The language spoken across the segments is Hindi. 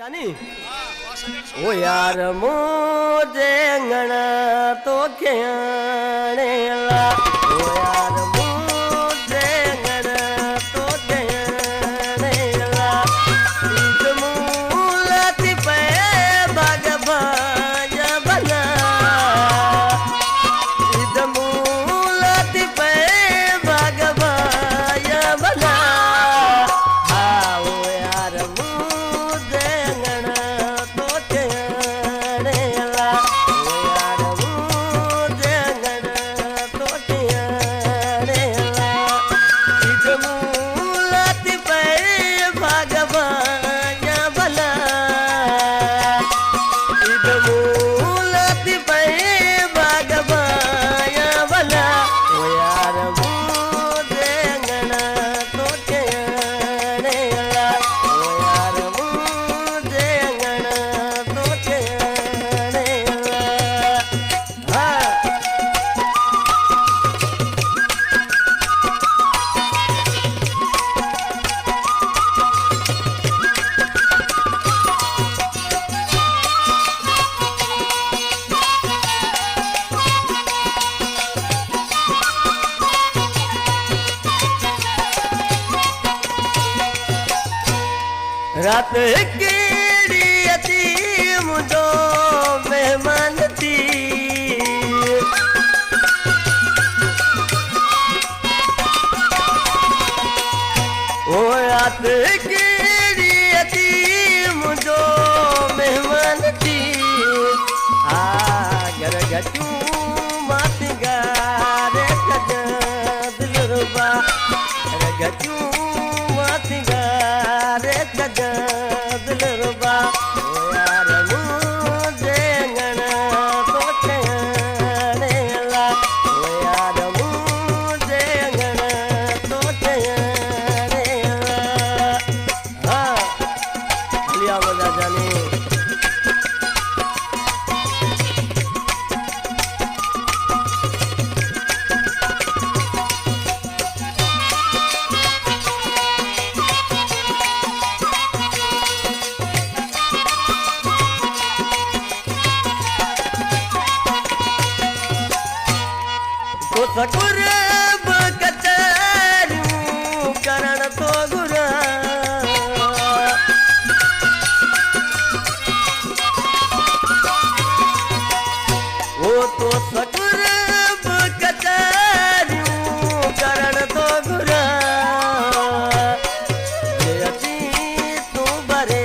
जानी ओ यार मुझे अंगना तो खेने ला ओ यार मुझे अंगना तो खेने ला ईद मूलत पे बाग भाजा बना ईद मूलत पे बाग भाजा बना रात केड़ी अती मुझो मेहमान थी ओ रात केड़ी अती मुझो मेहमान थी घर गचू मात गारे कजा दिल रुबा घर गचू मात गारे कजा दिल रुबा यार मुझे अंगना तो खेने ला यार मुझे अंगना तो खेने ला लिया मजा जानी सकुर कचरू करण तो गुरा वो तो सकुर कचरू करण तो गुरा तू बरे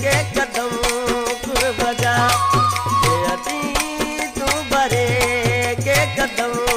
के कदम कुर बजा तू बरे के कदम